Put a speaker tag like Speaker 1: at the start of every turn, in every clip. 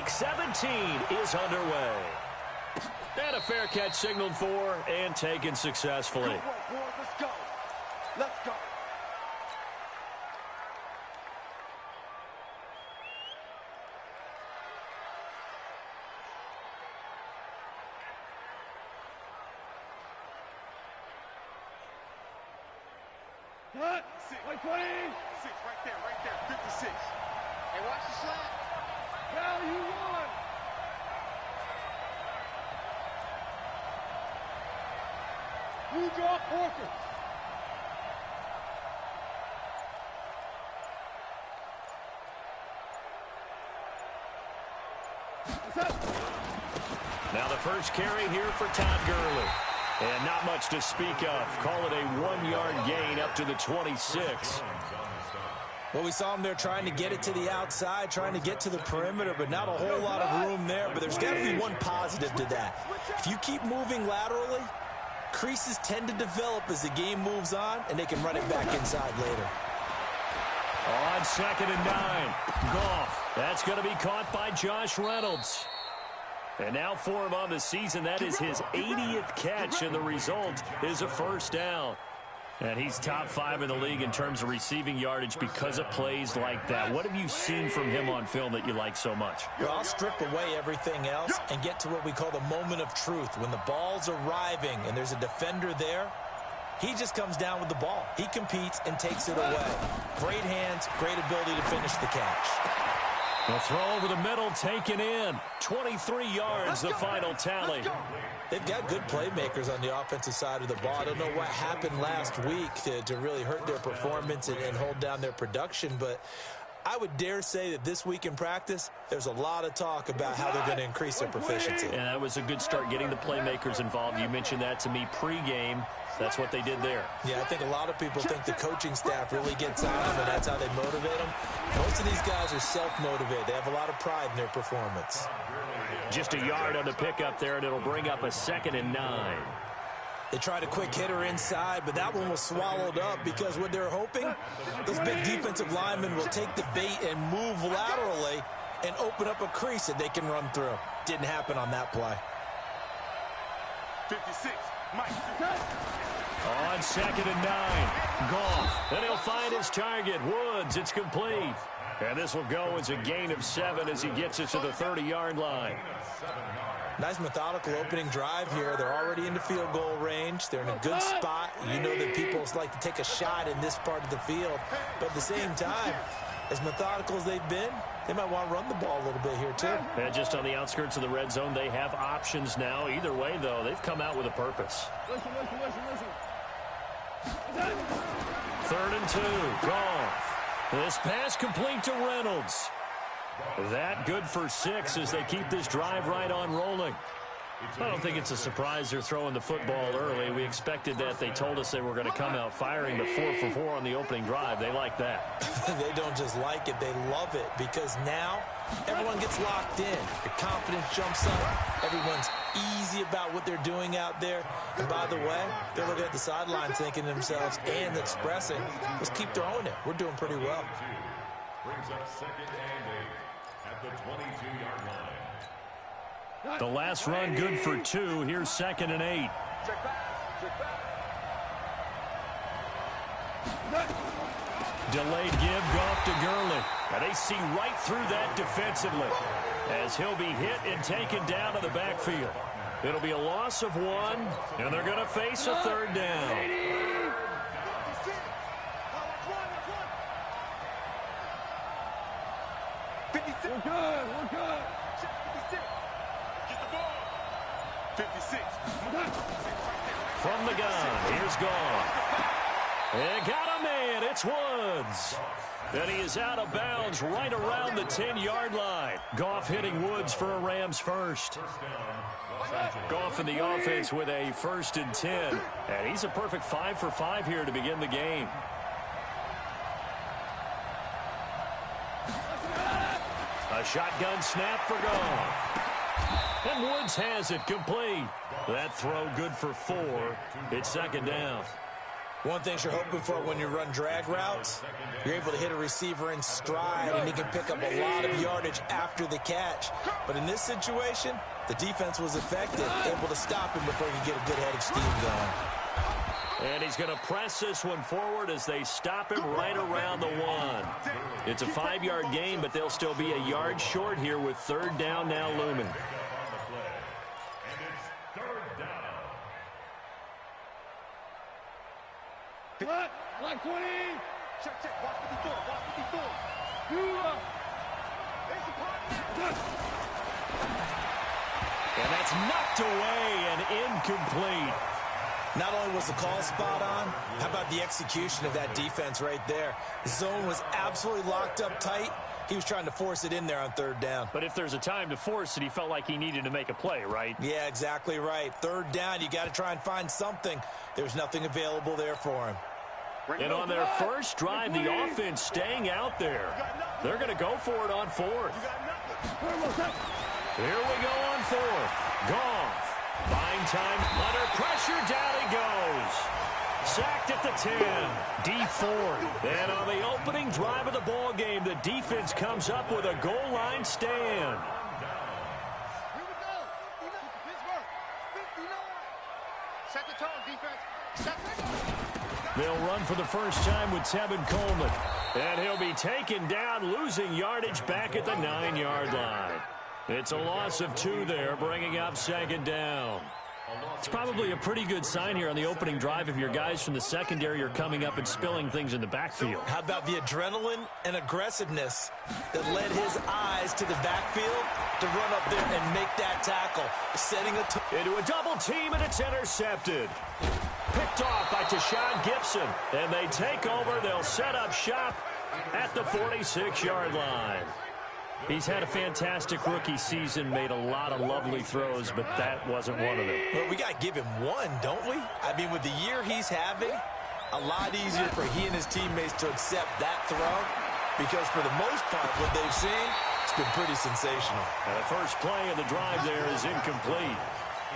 Speaker 1: Week 17 is underway. And a fair catch signaled for and taken successfully.
Speaker 2: Good work, boys. Let's go. Let's go.
Speaker 3: Six. Like 20.
Speaker 2: 6 right there, 56. Hey, watch the slap.
Speaker 3: Hell, you won. You draw Porker.
Speaker 1: Now the first carry here for Todd Gurley. And not much to speak of. Call it a 1-yard gain up to the 26.
Speaker 4: Well, we saw him there trying to get it to the outside, trying to get to the perimeter, but not a whole lot of room there. But there's got to be one positive to that. If you keep moving laterally, creases tend to develop as the game moves on, and they can run it back inside later.
Speaker 1: On 2nd and 9. Goff. That's going to be caught by Josh Reynolds. And now for him on the season, that is his 80th catch, and the result is a first down. And he's top 5 in the league in terms of receiving yardage because of plays like that. What have you seen from him on film that you like so much?
Speaker 4: Well, I'll strip away everything else and get to what we call the moment of truth. When the ball's arriving and there's a defender there, he just comes down with the ball. He competes and takes it away. Great hands, great ability to finish the catch.
Speaker 1: The throw over the middle, taken in. 23 yards, the final tally.
Speaker 4: They've got good playmakers on the offensive side of the ball. I don't know what happened last week to really hurt their performance and hold down their production, but I would dare say that this week in practice, there's a lot of talk about how they're going to increase their proficiency.
Speaker 1: And that was a good start getting the playmakers involved. You mentioned that to me pregame. That's what they did there.
Speaker 4: Yeah, I think a lot of people think the coaching staff really gets on them, and that's how they motivate them. Most of these guys are self-motivated. They have a lot of pride in their performance.
Speaker 1: Just a yard on the pickup there, and it'll bring up a 2nd and 9.
Speaker 4: They tried a quick hitter inside, but that one was swallowed up because what they're hoping, those big defensive linemen will take the bait and move laterally and open up a crease that they can run through. Didn't happen on that play.
Speaker 2: 56. Mike.
Speaker 1: On 2nd and 9. Goff. And he'll find his target. Woods. It's complete. And this will go as a gain of 7 as he gets it to the 30-yard line.
Speaker 4: Nice methodical opening drive here. They're already into field goal range. They're in a good spot. You know that people like to take a shot in this part of the field. But at the same time, as methodical as they've been, they might want to run the ball a little bit here too.
Speaker 1: And just on the outskirts of the red zone, they have options now. Either way, though, they've come out with a purpose.
Speaker 3: Listen.
Speaker 1: 3rd and 2. Goff. This pass complete to Reynolds. That good for 6 as they keep this drive right on rolling. I don't think it's a surprise they're throwing the football early. We expected that. They told us they were going to come out firing the 4-for-4 on the opening drive. They like that.
Speaker 4: They don't just like it, they love it, because now everyone gets locked in. The confidence jumps up. Everyone's easy about what they're doing out there. And by the way, they're looking at the sidelines thinking to themselves and expressing, let's keep throwing it. We're doing pretty well.
Speaker 5: Brings up 2nd and 8 at the 22-yard line.
Speaker 1: The last run good for 2. Here's 2nd and 8.
Speaker 2: Check back.
Speaker 1: Delayed give, Goff to Gurley. And they see right through that defensively as he'll be hit and taken down to the backfield. It'll be a loss of 1, and they're going to face a 3rd down.
Speaker 3: We're good.
Speaker 2: 56.
Speaker 1: From the gun, here's Goff. And got a man, it's Woods. And he is out of bounds right around the 10-yard line. Goff hitting Woods for a Rams first. Goff in the offense with a 1st and 10. And he's a perfect 5 for 5 here to begin the game. A shotgun snap for Goff. And Woods has it complete. That throw good for 4. It's 2nd down.
Speaker 4: One thing you're hoping for when you run drag routes, you're able to hit a receiver in stride, and he can pick up a lot of yardage after the catch. But in this situation, the defense was effective, able to stop him before he could get a good head of steam going.
Speaker 1: And he's going to press this one forward as they stop him right around the 1. It's a 5-yard gain, but they'll still be a yard short here with third down now looming.
Speaker 3: Cut. Line 20.
Speaker 2: Check, check. Watch 54. Watch 54.
Speaker 3: You up.
Speaker 2: There's the part.
Speaker 3: Cut.
Speaker 1: And that's knocked away and incomplete.
Speaker 4: Not only was the call spot on, how about the execution of that defense right there? The zone was absolutely locked up tight. He was trying to force it in there on third down.
Speaker 1: But if there's a time to force it, he felt like he needed to make a play, right?
Speaker 4: Yeah, exactly right. Third down, you got to try and find something. There's nothing available there for him.
Speaker 1: And on their first drive, the offense staying out there. They're going to go for it on fourth. Here we go on fourth. Goff. Buying time, under pressure, down he goes. Sacked at the 10. D Ford. And on the opening drive of the ball game, the defense comes up with a goal line stand.
Speaker 2: Here we go. Pittsburgh. 59. Set the tone, defense. Set the tone.
Speaker 1: They'll run for the first time with Tevin Coleman. And he'll be taken down, losing yardage back at the 9-yard line. It's a loss of 2 there, bringing up second down. It's probably a pretty good sign here on the opening drive if your guys from the secondary are coming up and spilling things in the backfield.
Speaker 4: How about the adrenaline and aggressiveness that led his eyes to the backfield to run up there and make that tackle, setting
Speaker 1: into a double team, and it's intercepted. Picked off by Tashawn Gibson, and they take over. They'll set up shop at the 46-yard line. He's had a fantastic rookie season, made a lot of lovely throws, but that wasn't one of them.
Speaker 4: Well, we got to give him one, don't we? I mean, with the year he's having, a lot easier for he and his teammates to accept that throw, because for the most part, what they've seen, it's been pretty sensational.
Speaker 1: And the first play of the drive there is incomplete.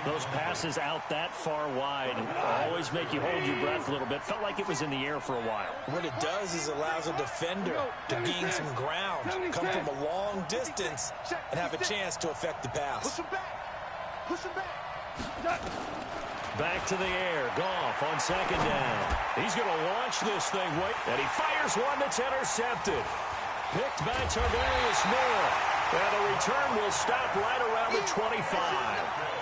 Speaker 1: Those passes out that far wide always make you hold your breath a little bit. Felt like it was in the air for a while.
Speaker 4: What it does is allows a defender to gain some ground, come from a long distance, and have a chance to affect the pass.
Speaker 2: Push him back. Push him back.
Speaker 1: Back to the air. Goff on second down. He's going to launch this thing. And he fires one that's intercepted. Picked by Tarvarius Moore. And the return will stop right around the 25.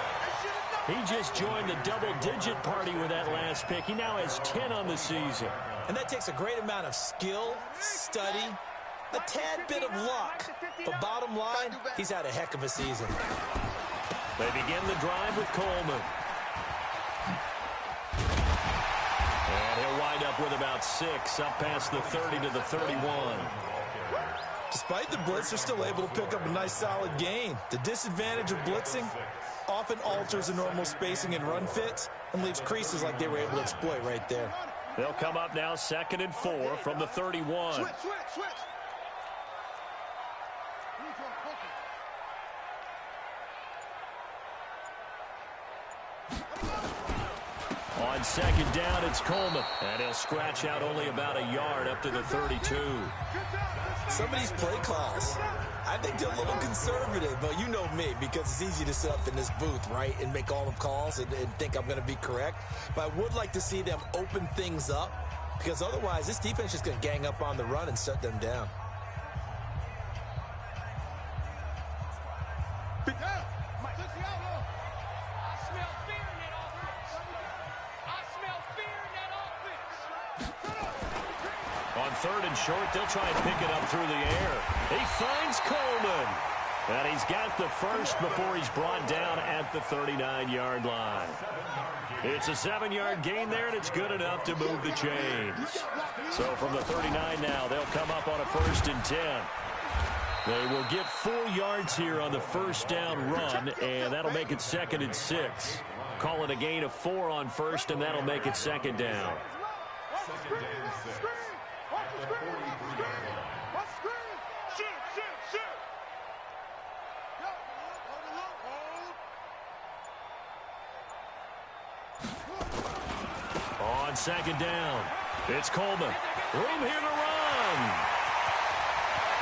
Speaker 1: He just joined the double-digit party with that last pick. He now has 10 on the season.
Speaker 4: And that takes a great amount of skill, study, a tad bit of luck. But bottom line, he's had a heck of a season.
Speaker 1: They begin the drive with Coleman. And he'll wind up with about 6, up past the 30 to the 31.
Speaker 4: Despite the blitz, they're still able to pick up a nice solid gain. The disadvantage of blitzing often alters the normal spacing and run fits and leaves creases like they were able to exploit right there.
Speaker 1: They'll come up now 2nd and 4 from the 31.
Speaker 2: Switch.
Speaker 1: On second down, it's Coleman. And he'll scratch out only about a yard up to the 32.
Speaker 4: Some of these play calls, I think they're a little conservative, but you know me, because it's easy to sit up in this booth, right, and make all the calls and think I'm going to be correct. But I would like to see them open things up, because otherwise this defense is going to gang up on the run and shut them down.
Speaker 1: On 3rd and short, they'll try and pick it up through the air. He finds Coleman. And he's got the first before he's brought down at the 39-yard line. It's a 7-yard gain there, and it's good enough to move the chains. So from the 39 now, they'll come up on a 1st and 10. They will get 4 yards here on the first down run, and that'll make it 2nd and 6. Call it a gain of 4 on 1st, and that'll make it 2nd down. On second down, it's Coleman. Room here to run.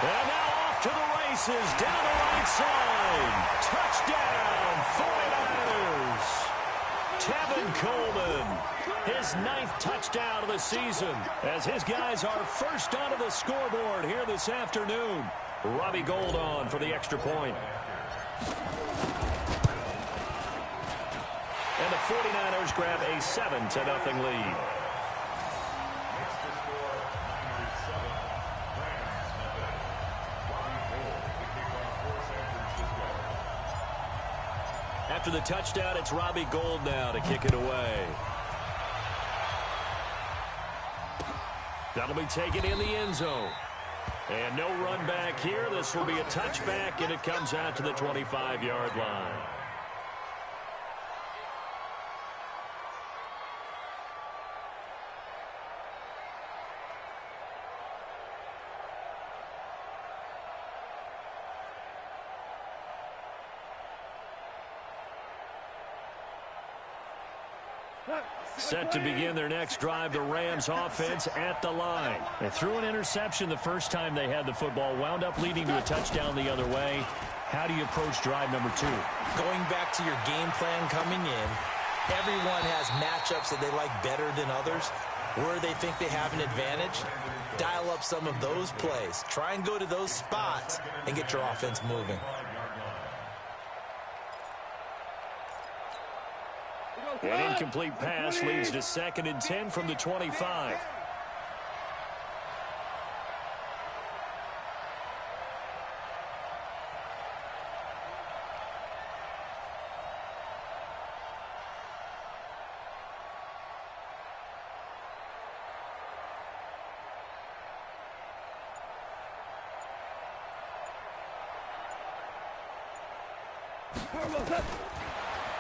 Speaker 1: And now off to the races, down the right side. Touchdown, 49ers. Tevin Coleman, his 9th touchdown of the season, as his guys are first onto the scoreboard here this afternoon. Robbie Gould on for the extra point. And the 49ers grab a 7-0 lead. After the touchdown, it's Robbie Gould now to kick it away. That'll be taken in the end zone. And no run back here. This will be a touchback, and it comes out to the 25-yard line. Set to begin their next drive, the Rams offense at the line. They threw an interception the first time they had the football, wound up leading to a touchdown the other way. How do you approach drive number 2?
Speaker 4: Going back to your game plan coming in, everyone has matchups that they like better than others. Where they think they have an advantage, dial up some of those plays. Try and go to those spots and get your offense moving.
Speaker 1: An incomplete pass leads to 2nd and 10 from the 25.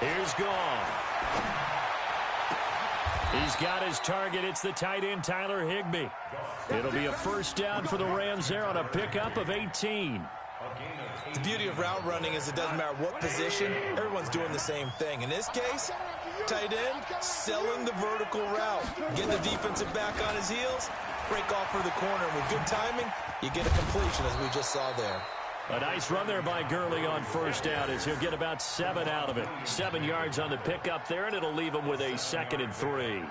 Speaker 1: Here's Goff. He's got his target. It's the tight end, Tyler Higbee. It'll be a first down for the Rams there on a pickup of 18.
Speaker 4: The beauty of route running is it doesn't matter what position. Everyone's doing the same thing. In this case, tight end, selling the vertical route. Get the defensive back on his heels, break off for the corner. With good timing, you get a completion, as we just saw there.
Speaker 1: A nice run there by Gurley on first down as he'll get about 7 out of it. 7 yards on the pickup there, and it'll leave him with a 2nd and 3.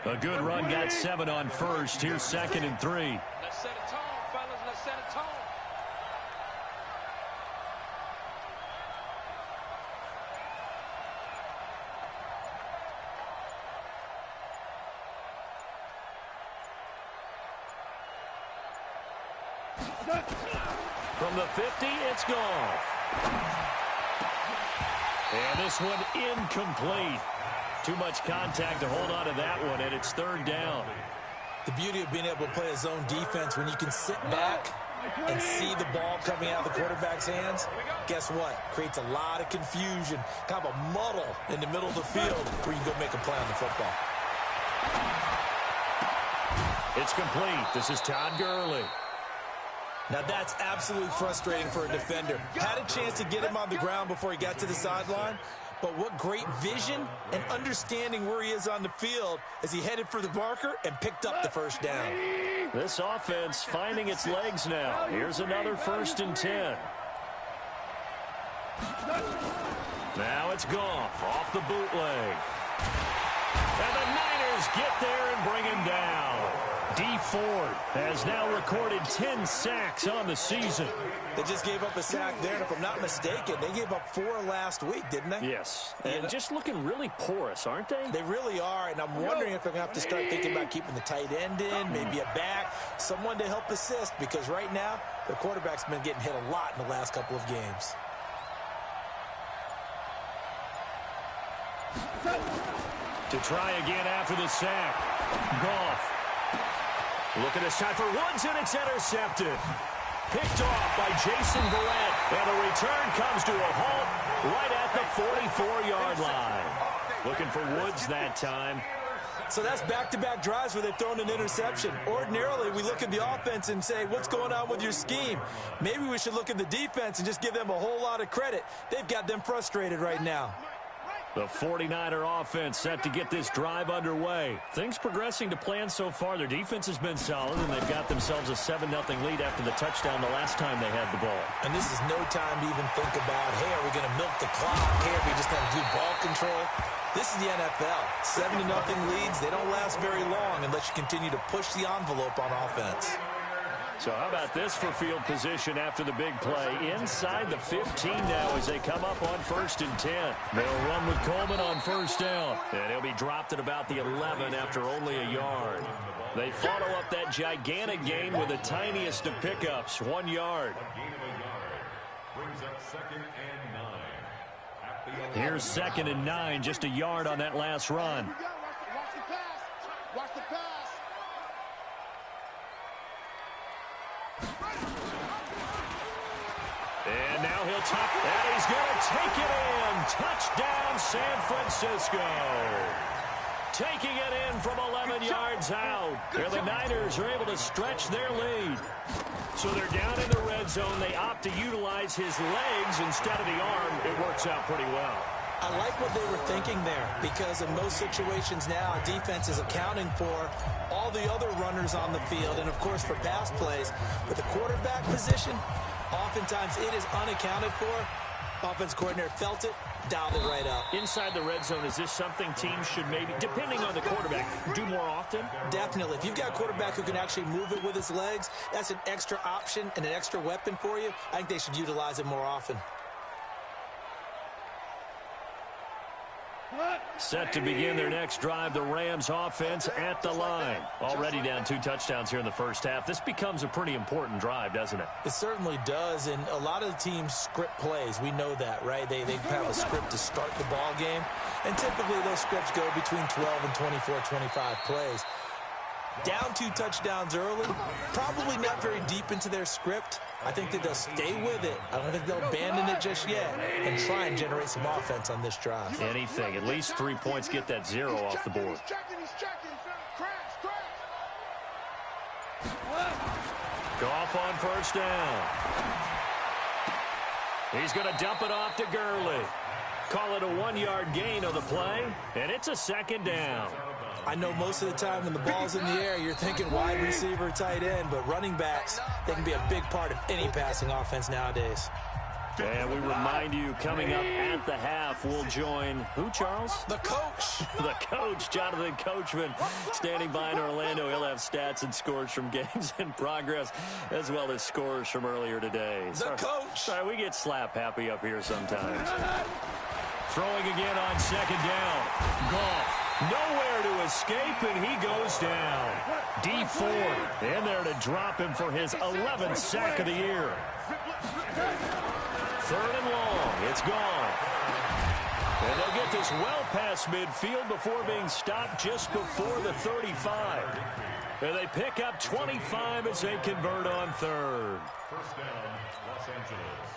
Speaker 1: A good run, got 7 on first. Here's 2nd and 3.
Speaker 3: Let's set a tone, fellas. Let's set a tone.
Speaker 1: From the 50, it's Goff. And this one incomplete. Too much contact to hold on to that one, and it's 3rd down.
Speaker 4: The beauty of being able to play a zone defense when you can sit back and see the ball coming out of the quarterback's hands, guess what? Creates a lot of confusion, kind of a muddle in the middle of the field where you can go make a play on the football.
Speaker 1: It's complete. This is Todd Gurley.
Speaker 4: Now that's absolutely frustrating for a defender. Had a chance to get him on the ground before he got to the sideline, but what great vision and understanding where he is on the field as he headed for the marker and picked up the first down.
Speaker 1: This offense finding its legs now. Here's another 1st and 10. Now it's Goff off the bootleg. And the Niners get there and bring him down. Dee Ford has now recorded 10 sacks on the season.
Speaker 4: They just gave up a sack there, and if I'm not mistaken, they gave up 4 last week, didn't they?
Speaker 1: Yes, and just looking really porous, aren't they?
Speaker 4: They really are, and I'm wondering if they're going to have to start thinking about keeping the tight end in, maybe a back, someone to help assist, because right now, the quarterback's been getting hit a lot in the last couple of games.
Speaker 1: To try again after the sack. Goff. Looking this time for Woods, and it's intercepted. Picked off by Jason Verrett, and the return comes to a halt right at the 44-yard line. Looking for Woods that time.
Speaker 4: So that's back-to-back drives where they've thrown an interception. Ordinarily, we look at the offense and say, what's going on with your scheme? Maybe we should look at the defense and just give them a whole lot of credit. They've got them frustrated right now.
Speaker 1: The 49er offense set to get this drive underway. Things progressing to plan so far. Their defense has been solid, and they've got themselves a 7-0 lead after the touchdown the last time they had the ball.
Speaker 4: And this is no time to even think about, hey, are we going to milk the clock? Hey, are we just going to do ball control? This is the NFL. 7-0 leads, they don't last very long unless you continue to push the envelope on offense.
Speaker 1: So how about this for field position after the big play? Inside the 15 now as they come up on 1st and 10. They'll run with Coleman on 1st down. And he'll be dropped at about the 11 after only a yard. They follow up that gigantic gain with the tiniest of pickups, 1 yard.
Speaker 5: Brings up 2nd and 9. At the 11.
Speaker 1: Here's 2nd and 9, just a yard on that last run.
Speaker 2: Watch the pass. Watch the pass.
Speaker 1: And now he'll tuck, and he's going to take it in. Touchdown, San Francisco. Taking it in from 11 yards out. And the Niners are able to stretch their lead. So they're down in the red zone. They opt to utilize his legs instead of the arm. It works out pretty well.
Speaker 4: I like what they were thinking there, because in most situations now, defense is accounting for all the other runners on the field and, of course, for pass plays. But the quarterback position, oftentimes it is unaccounted for. Offense coordinator felt it, dialed it right up.
Speaker 1: Inside the red zone, is this something teams should maybe, depending on the quarterback, do more often?
Speaker 4: Definitely. If you've got a quarterback who can actually move it with his legs, that's an extra option and an extra weapon for you. I think they should utilize it more often.
Speaker 1: Set to begin their next drive, the Rams offense at the line. Already down 2 touchdowns here in the first half. This becomes a pretty important drive, doesn't it?
Speaker 4: It certainly does, and a lot of the teams script plays. We know that, right? They have a script to start the ball game, and typically those scripts go between 12 and 24, 25 plays. Down 2 touchdowns early, probably not very deep into their script. I think that they'll stay with it. I don't think they'll abandon it just yet and try and generate some offense on this drive.
Speaker 1: Anything. At least 3 points, get that 0 off the board.
Speaker 2: He's checking. Crash.
Speaker 1: Goff on 1st down. He's going to dump it off to Gurley. Call it a 1-yard gain on the play, and it's a 2nd down.
Speaker 4: I know most of the time when the ball's in the air, you're thinking wide receiver, tight end, but running backs, they can be a big part of any passing offense nowadays.
Speaker 1: And we remind you, coming up at the half, we'll join who, Charles?
Speaker 4: The coach.
Speaker 1: The coach, Jonathan Coachman, standing by in Orlando. He'll have stats and scores from games in progress, as well as scores from earlier today.
Speaker 4: The coach.
Speaker 1: Sorry, we get slap happy up here sometimes. Throwing again on 2nd down. Goff. Nowhere to escape, and he goes down. D Ford in there to drop him for his 11th sack of the year. 3rd and long. It's gone. And they'll get this well past midfield before being stopped just before the 35. And they pick up 25 as they convert on 3rd.
Speaker 5: 1st down, Los Angeles.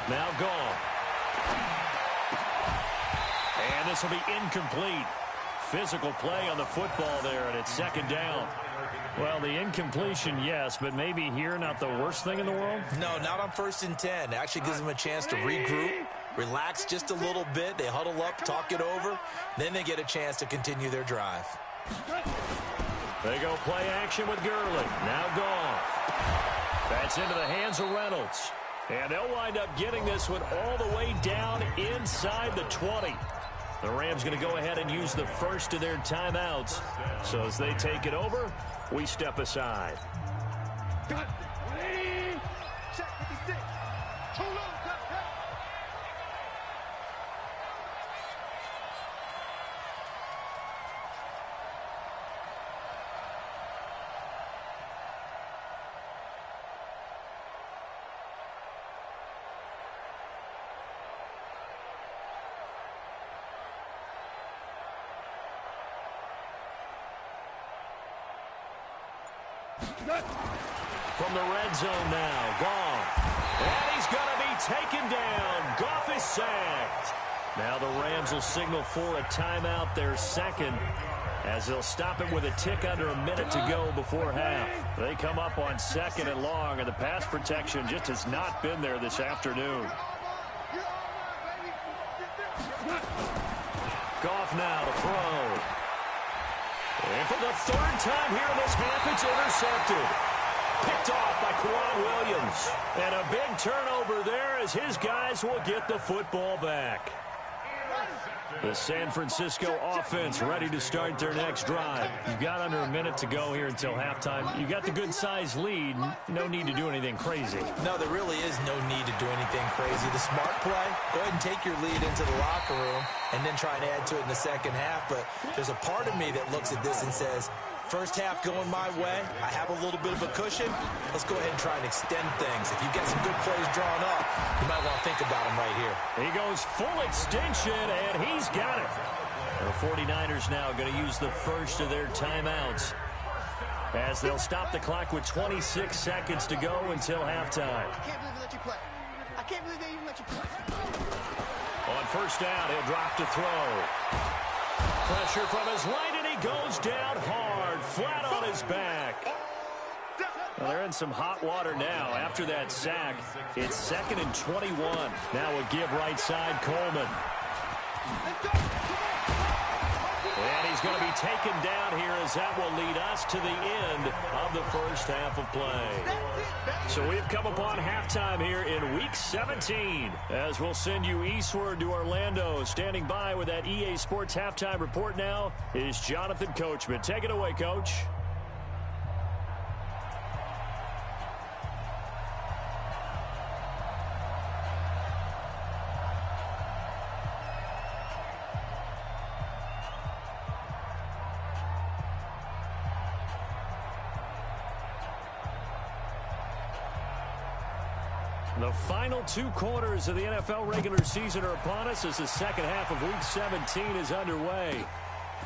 Speaker 1: Now Goff. And this will be incomplete. Physical play on the football there, and it's 2nd down. Well, the incompletion, yes, but maybe here not the worst thing in the world?
Speaker 4: No, not on 1st and 10. It actually gives them a chance to regroup, relax just a little bit. They huddle up, talk it over. Then they get a chance to continue their drive.
Speaker 1: They go play action with Gurley. Now Goff. That's into the hands of Reynolds. And they'll wind up getting this one all the way down inside the 20. The Rams going to go ahead and use the first of their timeouts. So as they take it over, we step aside.
Speaker 2: Check 56. Too low.
Speaker 1: From the red zone now, Goff. And he's going to be taken down. Goff is sacked. Now the Rams will signal for a timeout, their 2nd, as they'll stop it with a tick under a minute to go before half. They come up on 2nd and long, and the pass protection just has not been there this afternoon. Goff now to throw. And for the 3rd time here in this half, it's intercepted. Picked off by Kwan Williams. And a big turnover there as his guys will get the football back. The San Francisco offense ready to start their next drive. You've got under a minute to go here until halftime. You got the good-sized lead. No need to do anything crazy.
Speaker 4: No, there really is no need to do anything crazy. The smart play, go ahead and take your lead into the locker room and then try and add to it in the second half. But there's a part of me that looks at this and says, first half going my way, I have a little bit of a cushion. Let's go ahead and try and extend things. If you've got some good plays drawn up, you might want to think about them right here.
Speaker 1: He goes full extension, and he's got it. The 49ers now going to use the first of their timeouts as they'll stop the clock with 26 seconds to go until halftime.
Speaker 2: I can't believe they let you play. I can't believe they even let you play.
Speaker 1: On first down, he'll drop to throw. Pressure from his right, and he goes down hard, flat on his back. Well, they're in some hot water now. After that sack, it's 2nd and 21. Now a give right side, Coleman. And he's going to be taken down here as that will lead us to the end of the first half of play. So we've come upon halftime here in Week 17 as we'll send you eastward to Orlando. Standing by with that EA Sports halftime report now is Jonathan Coachman. Take it away, Coach. The final 2 quarters of the NFL regular season are upon us as the second half of Week 17 is underway.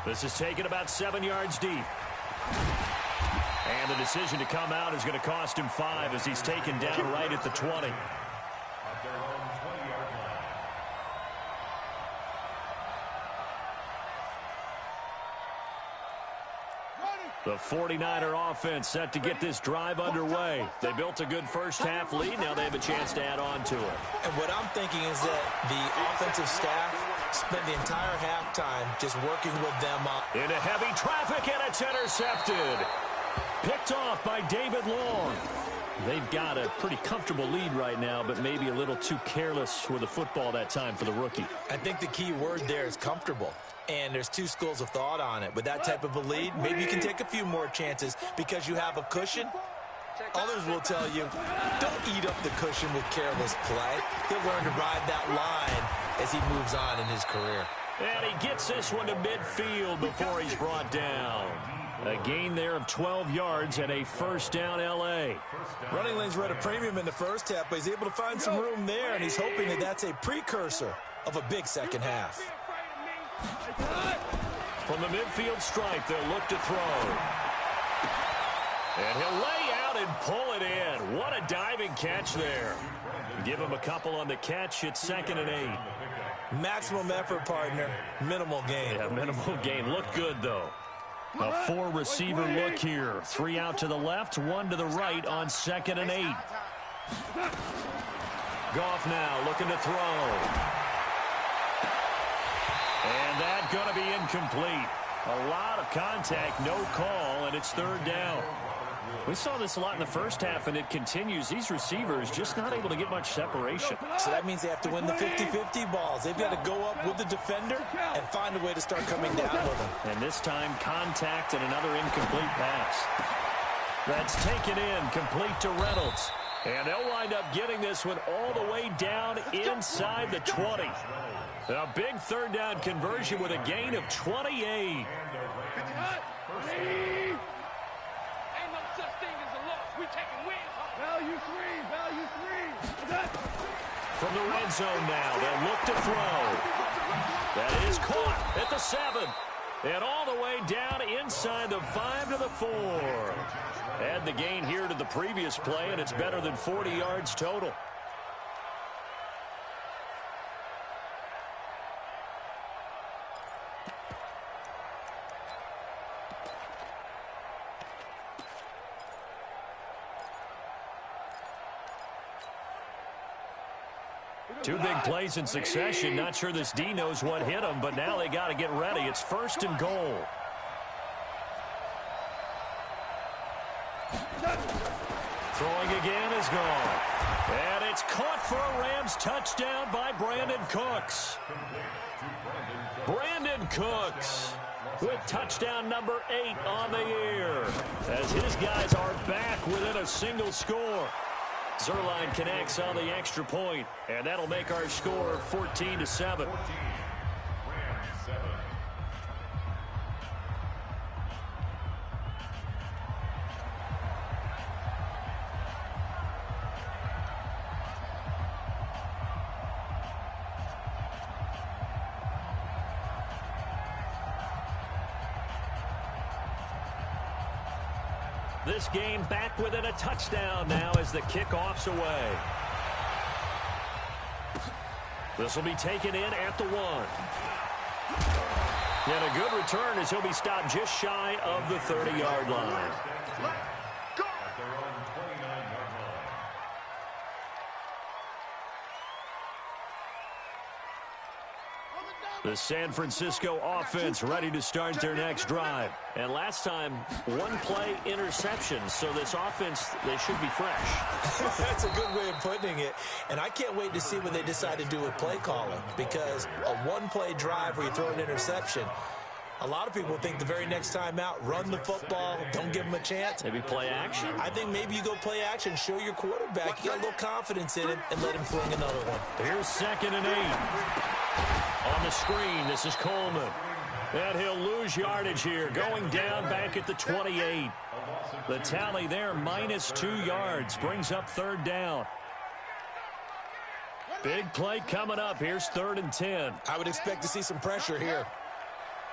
Speaker 1: This is taken about 7 yards deep. And the decision to come out is going to cost him 5 as he's taken down right at the 20. The 49er offense set to get this drive underway. They built a good first half lead. Now they have a chance to add on to it.
Speaker 4: And what I'm thinking is that the offensive staff spent the entire halftime just working with them up.
Speaker 1: Into heavy traffic, and it's intercepted. Picked off by David Long. They've got a pretty comfortable lead right now, but maybe a little too careless with the football that time for the rookie.
Speaker 4: I think the key word there is comfortable. And there's 2 schools of thought on it. With that type of a lead, maybe you can take a few more chances because you have a cushion. Others will tell you, don't eat up the cushion with careless play. He'll learn to ride that line as he moves on in his career.
Speaker 1: And he gets this one to midfield before he's brought down. A gain there of 12 yards and a first down L.A.
Speaker 4: Running lanes were at a premium in the first half, but he's able to find some room there, and he's hoping that that's a precursor of a big second half.
Speaker 1: From the midfield stripe, they'll look to throw. And he'll lay out and pull it in. What a diving catch there. Give him a couple on the catch. It's 2nd and 8.
Speaker 4: Maximum effort, partner. Minimal gain.
Speaker 1: Yeah, minimal gain. Looked good, though. A 4-receiver look here. 3 out to the left, 1 to the right on 2nd and 8. Goff now looking to throw. And that's going to be incomplete. A lot of contact, no call, and it's 3rd down. We saw this a lot in the first half, and it continues. These receivers just not able to get much separation.
Speaker 4: So that means they have to win the 50-50 balls. They've got to go up with the defender and find a way to start coming down with them.
Speaker 1: And this time, contact and another incomplete pass. That's taken in, complete to Reynolds. And they'll wind up getting this one all the way down inside the 20. A big 3rd down conversion with a gain of 28.
Speaker 3: Ain't no such thing as a loss. We taking wins.
Speaker 2: Value 3.
Speaker 1: From the red zone now, they'll look to throw. That is caught at the 7. And all the way down inside the 5 to the 4. Add the gain here to the previous play, and it's better than 40 yards total. Two big plays in succession. Not sure this D knows what hit him, but now they got to get ready. It's 1st and goal. Throwing again is gone. And it's caught for a Rams touchdown by Brandon Cooks. Brandon Cooks with touchdown number 8 on the year, as his guys are back within a single score. Zerline connects on the extra point, and that'll make our score 14-7. This game back within a touchdown now as the kickoff's away. This will be taken in at the 1. And a good return as he'll be stopped just shy of the 30-yard line. The San Francisco offense ready to start their next drive. And last time, 1-play interception. So this offense, they should be fresh.
Speaker 4: That's a good way of putting it. And I can't wait to see what they decide to do with play calling. Because a 1-play drive where you throw an interception, a lot of people think the very next time out, run the football, don't give them a chance.
Speaker 1: Maybe play action?
Speaker 4: I think maybe you go play action, show your quarterback, you got a little confidence in him, and let him fling another one.
Speaker 1: Here's 2nd and 8. On the screen, this is Coleman. And he'll lose yardage here, going down back at the 28. The tally there, -2 yards, brings up 3rd down. Big play coming up. Here's 3rd and 10.
Speaker 4: I would expect to see some pressure here.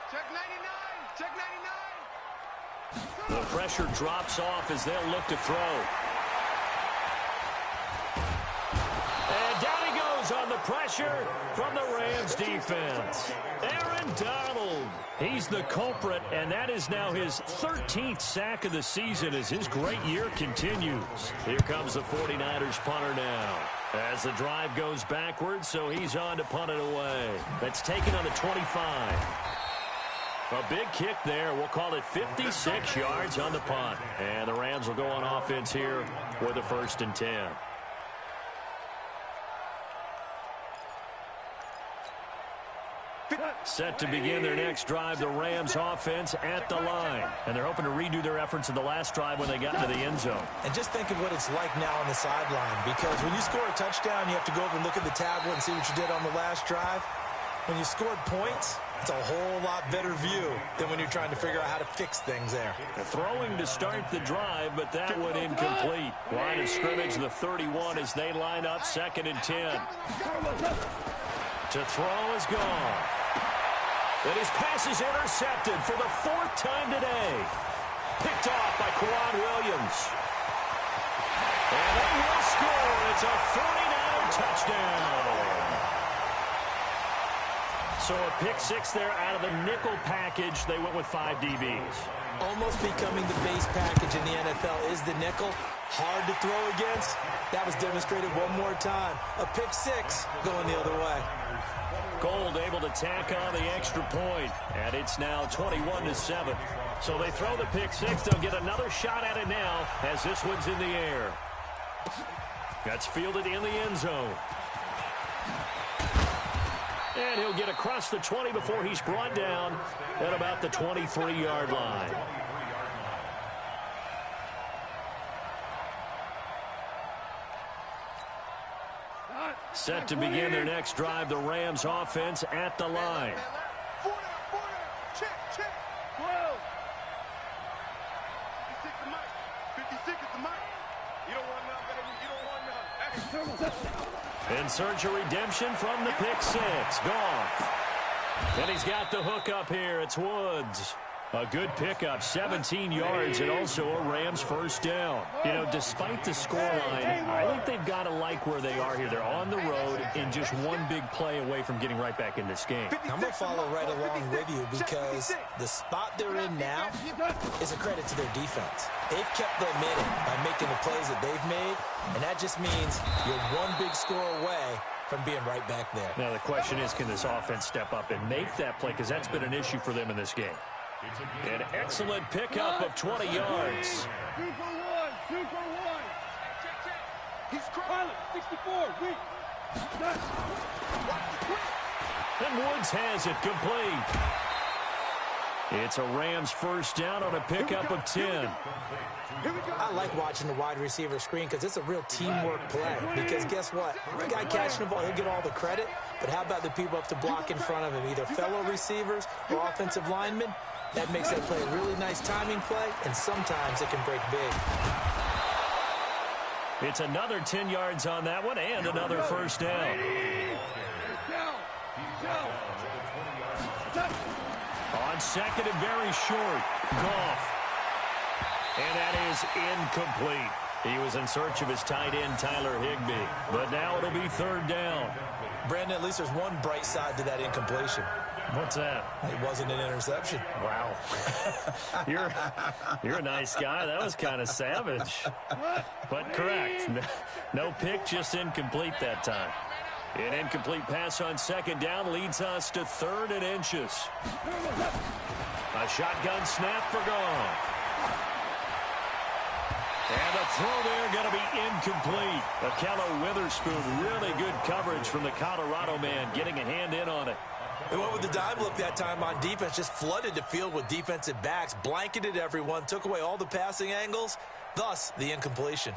Speaker 2: Check 99. Check 99.
Speaker 1: The pressure drops off as they'll look to throw. And down he goes on the pressure from the Rams defense. Aaron Donald. He's the culprit, and that is now his 13th sack of the season as his great year continues. Here comes the 49ers punter now. As the drive goes backwards, so he's on to punt it away. That's taken on the 25. A big kick there. We'll call it 56 yards on the punt. And the Rams will go on offense here with a 1st and 10. Set to begin their next drive, the Rams offense at the line. And they're hoping to redo their efforts in the last drive when they got into the end zone.
Speaker 4: And just think of what it's like now on the sideline, because when you score a touchdown, you have to go over and look at the tablet and see what you did on the last drive. When you scored points, it's a whole lot better view than when you're trying to figure out how to fix things there.
Speaker 1: Throwing to start the drive, but that one incomplete. Line of scrimmage, the 31 as they line up, 2nd and 10. To throw is gone. And his pass is intercepted for the 4th time today. Picked off by Quran Williams. And they will score. It's a 49er touchdown. So a pick 6 there out of the nickel package. They went with 5 DBs.
Speaker 4: Almost becoming the base package in the NFL is the nickel. Hard to throw against. That was demonstrated one more time. A pick 6 going the other way.
Speaker 1: Gold able to tack on the extra point, and it's now 21-7. So they throw the pick 6. They'll get another shot at it now as this one's in the air. That's fielded in the end zone. And he'll get across the 20 before he's brought down at about the 23-yard line. Set to begin their next drive, the Rams offense at the line.
Speaker 2: 40, check, check. 12. 56 the mic. 56 is the mic. You don't want none, baby. You don't want none.
Speaker 1: In search of redemption from the pick 6. Goff. And he's got the hook up here. It's Woods. A good pickup, 17 yards, and also a Rams 1st down. You know, despite the scoreline, I think they've got to like where they are here. They're on the road and just one big play away from getting right back in this game.
Speaker 4: I'm going to follow right along with you because the spot they're in now is a credit to their defense. They've kept them in it by making the plays that they've made, and that just means you're one big score away from being right back there.
Speaker 1: Now the question is, can this offense step up and make that play? Because that's been an issue for them in this game. An excellent pickup of 20 yards.
Speaker 3: 2 for 1. 2 for 1. He's crying. 64. Weak.
Speaker 1: And Woods has it complete. It's a Rams first down on a pickup of 10.
Speaker 4: I like watching the wide receiver screen because it's a real teamwork play. Because guess what? The guy catching the ball, he'll get all the credit. But how about the people up to block in front of him, either fellow receivers or offensive linemen? That makes that play a really nice timing play, and sometimes it can break big.
Speaker 1: It's another 10 yards on that one and another first down. On second and very short, Goff. And that is incomplete. He was in search of his tight end, Tyler Higbee. But now it'll be third down.
Speaker 4: Brandon, at least there's one bright side to that incompletion.
Speaker 1: What's that?
Speaker 4: It wasn't an interception.
Speaker 1: Wow. You're a nice guy. That was kind of savage. But correct. No pick, just incomplete that time. An incomplete pass on second down leads us to 3rd and inches. A shotgun snap for Goff. And the throw there going to be incomplete. Akello Witherspoon, really good coverage from the Colorado man, getting a hand in on it.
Speaker 4: They went with the dime look that time on defense, just flooded the field with defensive backs, blanketed everyone, took away all the passing angles, thus the incompletion.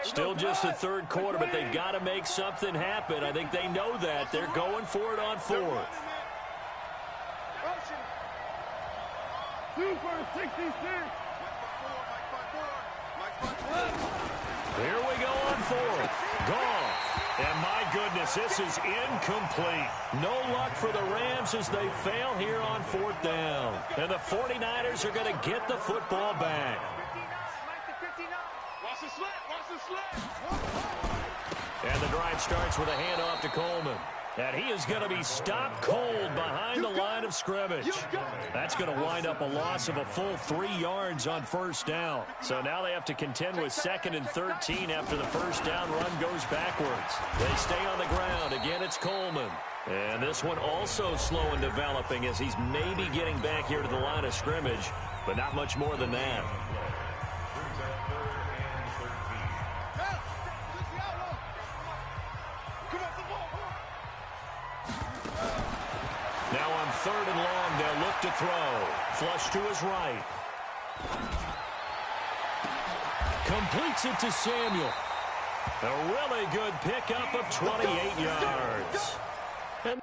Speaker 1: Still just the third quarter, but they've got to make something happen. I think they know that. They're going for it on 4th.
Speaker 3: 2 for 66.
Speaker 1: Here we go on 4th. Goff. And my goodness, this is incomplete. No luck for the Rams as they fail here on 4th down. And the 49ers are going to get the football back.
Speaker 3: Watch the slant. Watch the slant.
Speaker 1: And the drive starts with a handoff to Coleman. And he is going to be stopped cold behind the line of scrimmage. That's going to wind up a loss of a full 3 yards on first down. So now they have to contend with 2nd and 13 after the first down run goes backwards. They stay on the ground. Again, it's Coleman. And this one also slow in developing as he's maybe getting back here to the line of scrimmage, but not much more than that. Now on 3rd and long, they'll look to throw. Flush to his right. Completes it to Samuel. A really good pickup of 28 yards. And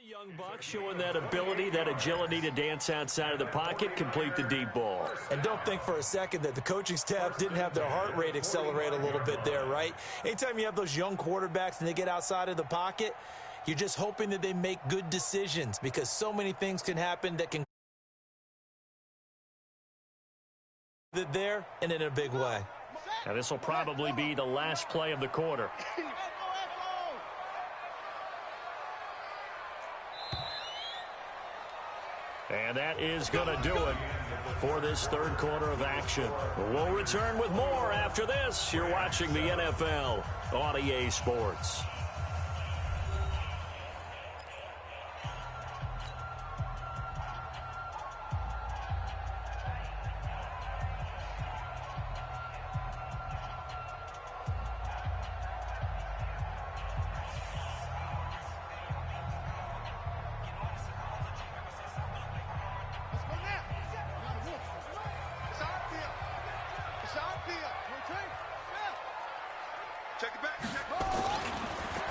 Speaker 1: a young buck showing that ability, that agility to dance outside of the pocket, complete the deep ball.
Speaker 4: And don't think for a second that the coaching staff didn't have their heart rate accelerate a little bit there, right? Anytime you have those young quarterbacks and they get outside of the pocket, you're just hoping that they make good decisions because so many things can happen that can there and in a big way.
Speaker 1: Now this will probably be the last play of the quarter. And that is going to do it for this third quarter of action. We'll return with more after this. You're watching the NFL on EA Sports.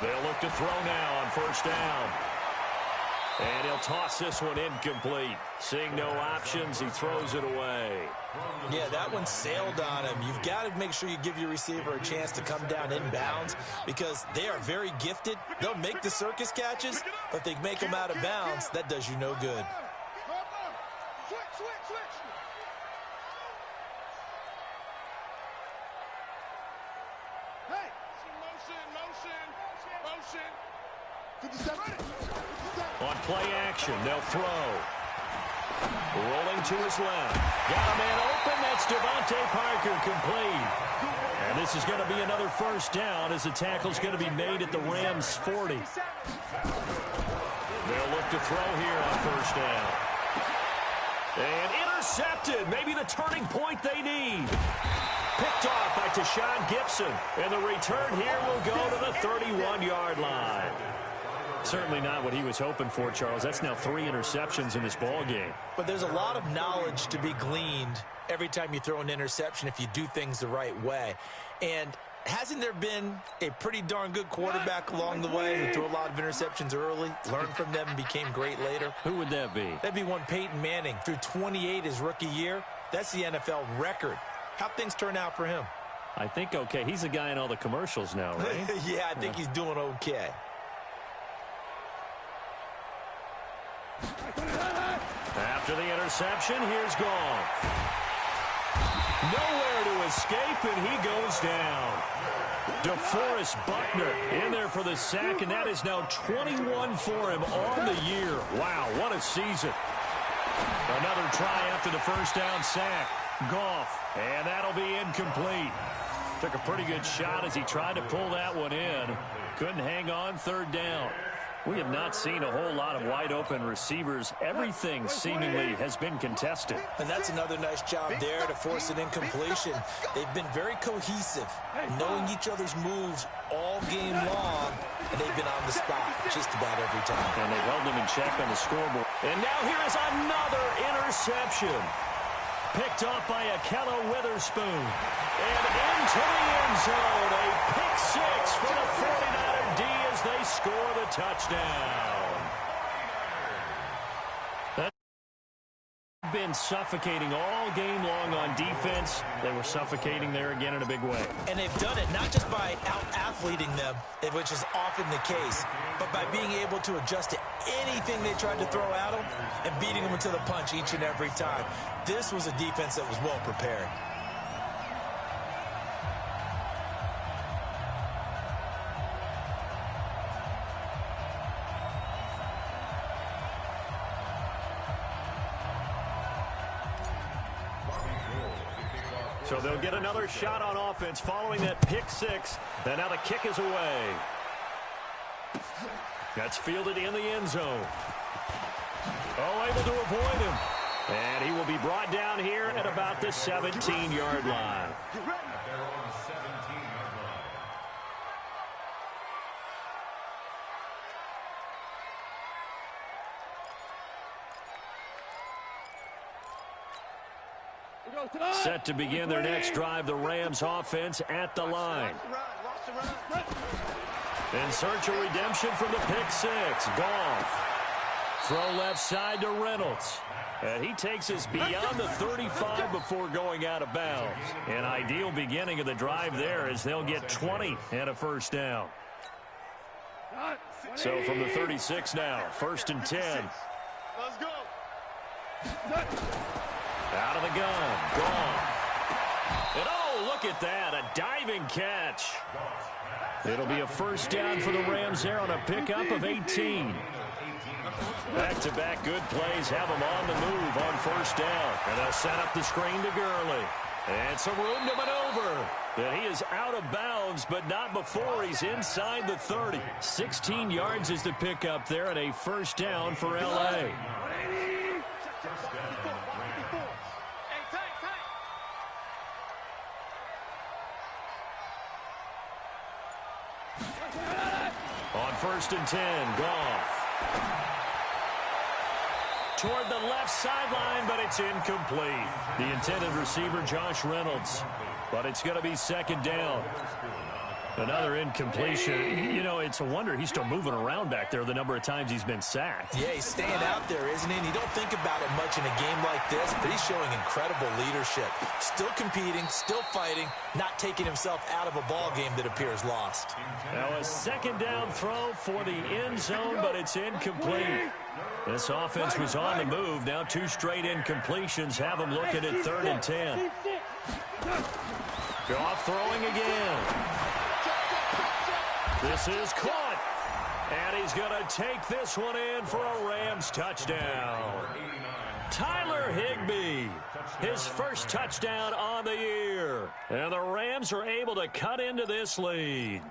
Speaker 1: They'll look to throw now on first down. And he'll toss this one incomplete. Seeing no options, he throws it away.
Speaker 4: Yeah, that one sailed on him. You've got to make sure you give your receiver a chance to come down inbounds because they are very gifted. They'll make the circus catches, but if they make them out of bounds, that does you no good.
Speaker 1: On play action, they'll throw. Rolling to his left. Got a man open. That's Devontae Parker complete. And this is going to be another first down as the tackle's going to be made at the Rams' 40. They'll look to throw here on first down. And intercepted. Maybe the turning point they need. Picked off by Tashawn Gibson. And the return here will go to the 31-yard line. Certainly not what he was hoping for, Charles. That's now 3 interceptions in this ball game.
Speaker 4: But there's a lot of knowledge to be gleaned every time you throw an interception if you do things the right way. And hasn't there been a pretty darn good quarterback along the way who threw a lot of interceptions early, learned from them, and became great later?
Speaker 1: Who would that be?
Speaker 4: That'd be one Peyton Manning. Threw 28 his rookie year. That's the NFL record. How'd things turn out for him?
Speaker 1: I think okay. He's a guy in all the commercials now, right?
Speaker 4: Yeah, I think he's doing okay.
Speaker 1: After the interception, here's Goff. Nowhere to escape, and he goes down. DeForest Buckner in there for the sack, and that is now 21 for him on the year. Wow, what a season. Another try after the first down sack. Goff, and that'll be incomplete. Took a pretty good shot as he tried to pull that one in. Couldn't hang on third down. We have not seen a whole lot of wide-open receivers. Everything seemingly has been contested.
Speaker 4: And that's another nice job there to force an incompletion. They've been very cohesive, knowing each other's moves all game long, and they've been on the spot just about every time.
Speaker 1: And they've held them in check on the scoreboard. And now here is another interception. Picked off by Akello Witherspoon. And into the end zone. A pick six for the 49er D as they score the touchdown. That's been suffocating all game long on defense. They were suffocating there again in a big way.
Speaker 4: And they've done it not just by out-athleting them, which is often the case, but by being able to adjust to anything they tried to throw at them and beating them into the punch each and every time. This was a defense that was well prepared.
Speaker 1: So they'll get another shot on offense following that pick six. And now the kick is away. That's fielded in the end zone. Oh, able to avoid him. And he will be brought down here at about the 17-yard line. Set to begin their next drive, the Rams offense at the line. In search of redemption from the pick six. Goff. Throw left side to Reynolds. And he takes us beyond the 35 before going out of bounds. An ideal beginning of the drive there as they'll get 20 and a first down. So from the 36 now, 1st and 10.
Speaker 2: Let's go.
Speaker 1: Out of the gun, Goff. And oh, look at that, a diving catch. It'll be a first down for the Rams there on a pickup of 18. Back-to-back good plays have them on the move on first down. And they'll set up the screen to Gurley. And some room to maneuver. And he is out of bounds, but not before he's inside the 30. 16 yards is the pickup there and a first down for L.A. On 1st and 10, Goff. Toward the left sideline, but it's incomplete. The intended receiver, Josh Reynolds. But it's going to be 2nd down. Another incompletion. You know, it's a wonder he's still moving around back there the number of times he's been sacked.
Speaker 4: Yeah, he's staying out there, isn't he? And you don't think about it much in a game like this, but he's showing incredible leadership. Still competing, still fighting, not taking himself out of a ball game that appears lost.
Speaker 1: Now a second down throw for the end zone, but it's incomplete. This offense was on the move. Now 2 straight incompletions have them looking at 3rd and 10. Goff throwing again. This is caught. And he's going to take this one in for a Rams touchdown. Tyler Higbee, his first touchdown on the year. And the Rams are able to cut into this lead.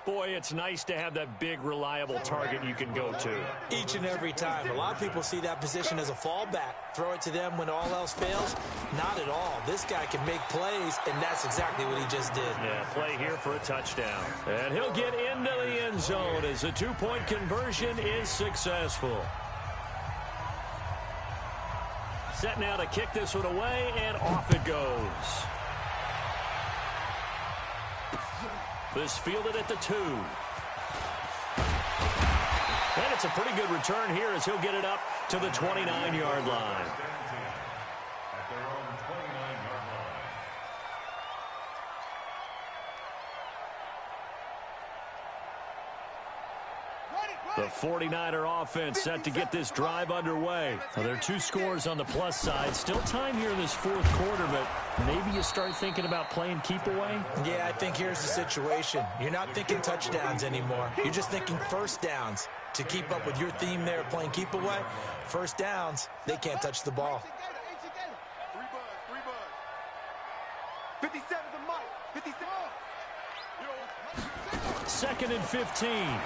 Speaker 1: Boy, it's nice to have that big, reliable target you can go to.
Speaker 4: Each and every time. A lot of people see that position as a fallback. Throw it to them when all else fails. Not at all. This guy can make plays, and that's exactly what he just did.
Speaker 1: Yeah, play here for a touchdown. And he'll get into the end zone as the 2-point conversion is successful. Set now to kick this one away, and off it goes. This fielded at the 2. And it's a pretty good return here as he'll get it up to the 29-yard line.
Speaker 5: At their own 29-yard line.
Speaker 1: The 49er offense set to get this drive underway. Now, there are 2 scores on the plus side. Still time here in this 4th quarter, but maybe you start thinking about playing keep away?
Speaker 4: Yeah, I think here's the situation. You're not thinking touchdowns anymore. You're just thinking first downs. To keep up with your theme there, playing keep away, first downs, they can't touch the ball.
Speaker 2: 57 to Mike. 57.
Speaker 1: 2nd and 15.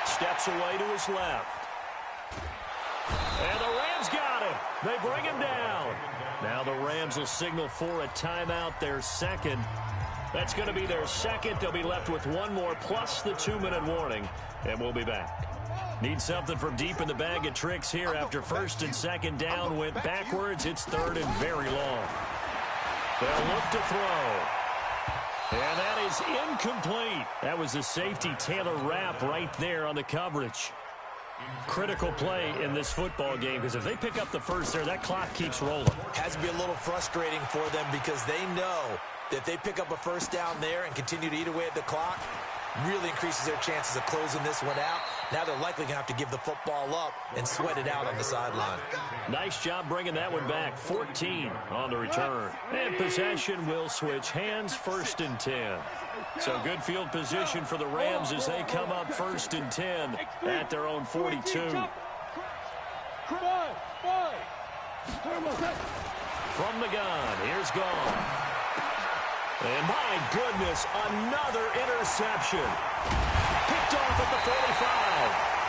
Speaker 1: Steps away to his left. And the Rams got him. They bring him down. Now the Rams will signal for a timeout, their second. That's going to be their second. They'll be left with 1 more plus the 2-minute warning, and we'll be back. Need something from deep in the bag of tricks here after 1st and 2nd down went backwards. It's 3rd and very long. They'll look to throw. And that is incomplete. That was the safety Taylor Rapp right there on the coverage. Critical play in this football game because if they pick up the first there, that clock keeps rolling.
Speaker 4: Has to be a little frustrating for them because they know that if they pick up a first down there and continue to eat away at the clock, really increases their chances of closing this one out. Now they're likely going to have to give the football up and sweat it out on the sideline.
Speaker 1: Nice job bringing that one back. 14 on the return. And possession will switch hands, 1st and 10. So good field position for the Rams as they come up 1st and 10 at their own 42. From the gun, here's Goff. And my goodness, another interception. Picked off at the 45.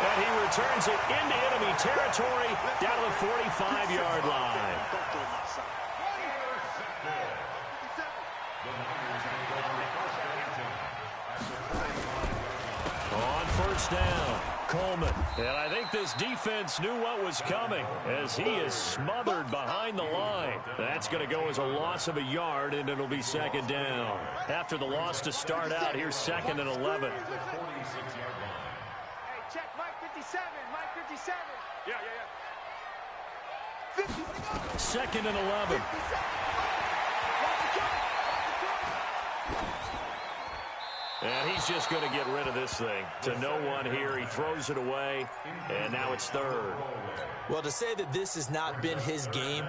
Speaker 1: And he returns it into enemy territory down to the 45-yard line. On 1st down, Coleman. And I think this defense knew what was coming as he is smothered behind the line. That's going to go as a loss of a yard, and it'll be 2nd down. After the loss to start out, here's 2nd and 11.
Speaker 3: Hey, check Mike 57. Mike 57.
Speaker 2: Yeah.
Speaker 1: 2nd and 11. And he's just going to get rid of this thing. To no one here. He throws it away, and now it's 3rd.
Speaker 4: Well, to say that this has not been his game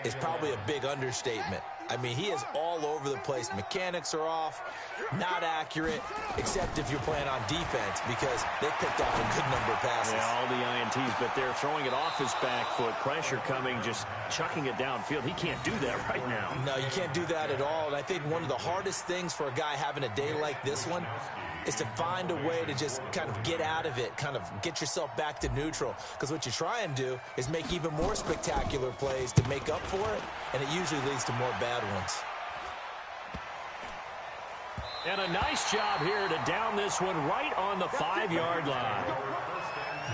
Speaker 4: is probably a big understatement. I mean, he is all over the place. Mechanics are off, not accurate, except if you're playing on defense because they picked off a good number of passes.
Speaker 1: Yeah, all the INTs, but they're throwing it off his back foot. Pressure coming, just chucking it downfield. He can't do that right now.
Speaker 4: No, you can't do that at all. And I think one of the hardest things for a guy having a day like this one is to find a way to just kind of get out of it, kind of get yourself back to neutral. Because what you try and do is make even more spectacular plays to make up for it, and it usually leads to more bad ones.
Speaker 1: And a nice job here to down this one right on the 5-yard line.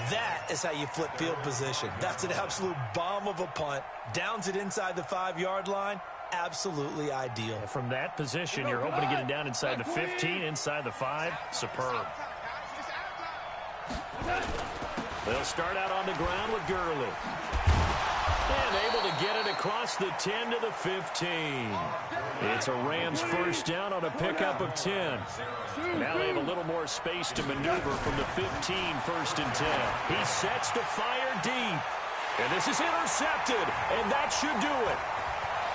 Speaker 4: That is how you flip field position. That's an absolute bomb of a punt. Downs it inside the 5-yard line. absolutely ideal.
Speaker 1: From that position, you're hoping to get it down inside the 15, inside the 5. Superb. They'll start out on the ground with Gurley. And able to get it across the 10 to the 15. It's a Rams first down on a pickup of 10. Now they have a little more space to maneuver from the 15, first and 10. He sets to fire deep. And this is intercepted, and that should do it.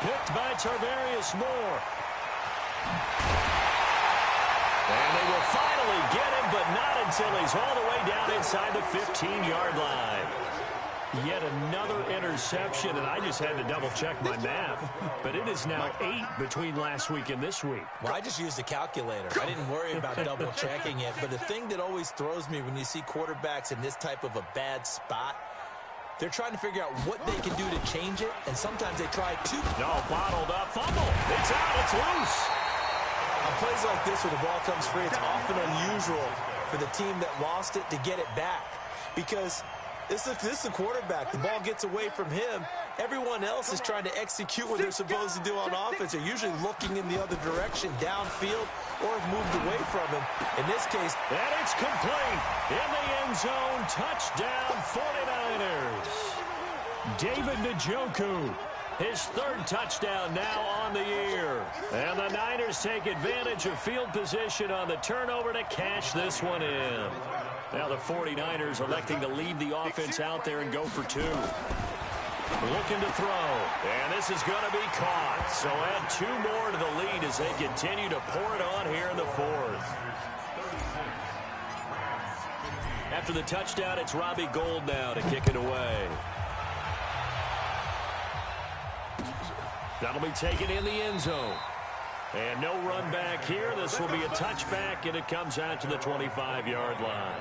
Speaker 1: Picked by Tarvarius Moore. And they will finally get him, but not until he's all the way down inside the 15-yard line. Yet another interception, and I just had to double-check my math. But it is now 8 between last week and this week.
Speaker 4: Well, I just used a calculator. I didn't worry about double-checking it. But the thing that always throws me when you see quarterbacks in this type of a bad spot, they're trying to figure out what they can do to change it, and sometimes they try to.
Speaker 1: No, bottled up, fumble. It's out, it's loose.
Speaker 4: On plays like this where the ball comes free, it's often unusual for the team that lost it to get it back. Because this is the quarterback. The ball gets away from him. Everyone else is trying to execute what they're supposed to do on offense. They're usually looking in the other direction, downfield, or have moved away from him. In this case,
Speaker 1: and it's complete. In the end zone, touchdown 49ers. David Njoku, his 3rd touchdown now on the year. And the Niners take advantage of field position on the turnover to cash this one in. Now the 49ers electing to leave the offense out there and go for 2. Looking to throw, and this is going to be caught. So add 2 more to the lead as they continue to pour it on here in the 4th. After the touchdown, it's Robbie Gould now to kick it away. That'll be taken in the end zone. And no run back here. This will be a touchback, and it comes out to the 25-yard line.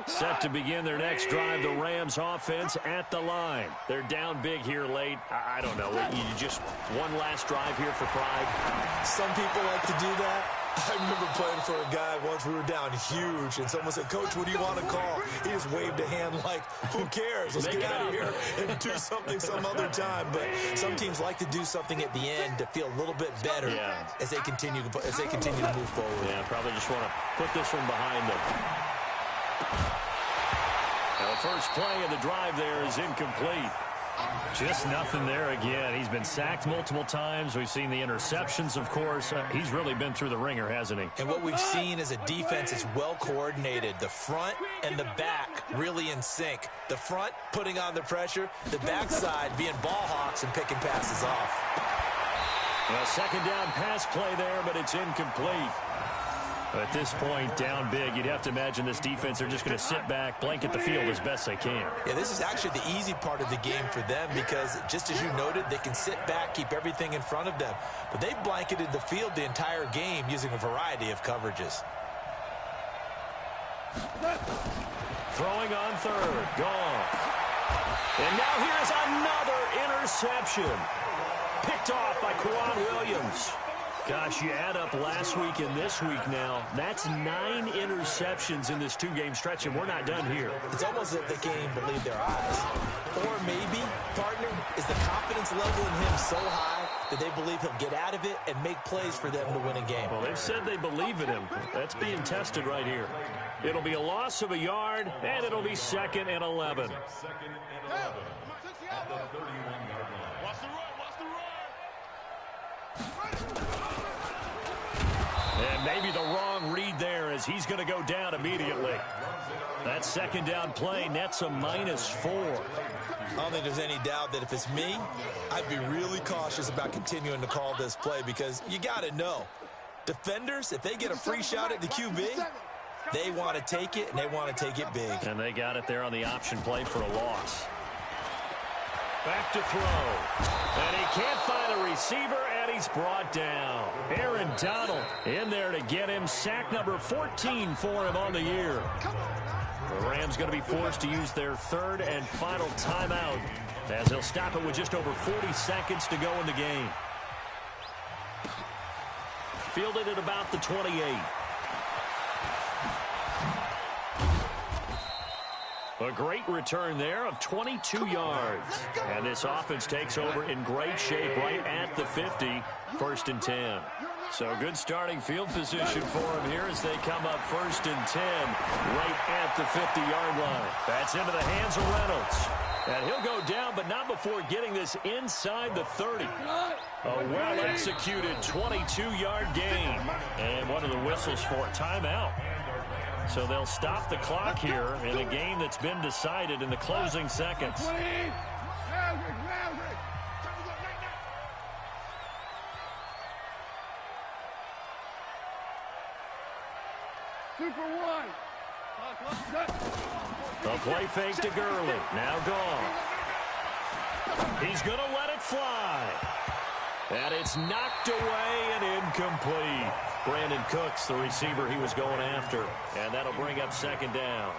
Speaker 1: Set to begin their next drive, the Rams offense at the line. They're down big here late. I don't know. You just one last drive here for pride.
Speaker 4: Some people like to do that. I remember playing for a guy once. We were down huge, and someone said, "Coach, what do you want to call?" He just waved a hand like, "Who cares? Let's get out of here and do something some other time." But some teams like to do something at the end to feel a little bit better as they continue to move forward.
Speaker 1: Yeah, probably just want to put this one behind them. Now the first play of the drive there is incomplete. Just nothing there again. He's been sacked multiple times. We've seen the interceptions, of course. He's really been through the ringer, hasn't he?
Speaker 4: And what we've seen is a defense that's well coordinated. The front and the back really in sync. The front putting on the pressure. The backside being ball hawks and picking passes off.
Speaker 1: A second down pass play there, but it's incomplete. At this point, down big, you'd have to imagine this defense, they're just going to sit back, blanket the field as best they can.
Speaker 4: Yeah, this is actually the easy part of the game for them because, just as you noted, they can sit back, keep everything in front of them. But they've blanketed the field the entire game using a variety of coverages.
Speaker 1: Throwing on 3rd, gone. And now here's another interception. Picked off by Kwan Williams. Gosh, you add up last week and this week now, that's 9 interceptions in this 2-game stretch, and we're not done here.
Speaker 4: It's almost as if they can't even believe their eyes. Or maybe, partner, is the confidence level in him so high that they believe he'll get out of it and make plays for them to win a game.
Speaker 1: Well, they've said they believe in him. That's being tested right here. It'll be a loss of a yard, and it'll be 2nd and 11.
Speaker 5: Second and 11 at the 31-yard line.
Speaker 2: Watch the run, watch the run.
Speaker 1: And maybe the wrong read there as he's going to go down immediately. That second down play nets a -4.
Speaker 4: I don't think there's any doubt that if it's me, I'd be really cautious about continuing to call this play because you got to know, defenders, if they get a free shot at the QB, they want to take it, and they want to take it big.
Speaker 1: And they got it there on the option play for a loss. Back to throw. And he can't find a receiver, and he's brought down. Aaron Donald in there to get him. Sack number 14 for him on the year. The Rams going to be forced to use their 3rd and final timeout as they'll stop it with just over 40 seconds to go in the game. Fielded at about the 28. A great return there of 22 yards. And this offense takes over in great shape right at the 50, 1st and 10. So good starting field position for him here as they come up 1st and 10 right at the 50-yard line. That's into the hands of Reynolds. And he'll go down, but not before getting this inside the 30. A well-executed 22-yard gain. And one of the whistles for a timeout. So they'll stop the clock here in a game that's been decided in the closing seconds. The play fake to Gurley. Now gone. He's going to let it fly. And it's knocked away and incomplete. Brandon Cooks, the receiver he was going after. And that'll bring up 2nd down.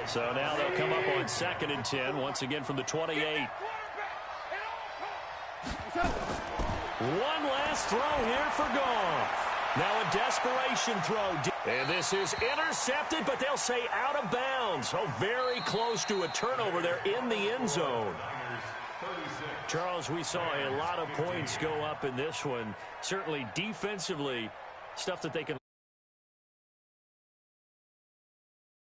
Speaker 1: So now they'll come up on 2nd and 10, once again from the 28. One last throw here for Goff. Now a desperation throw. And this is intercepted, but they'll say out of bounds. Oh, very close to a turnover there in the end zone. Charles, we saw a lot of points go up in this one. Certainly defensively, stuff that they can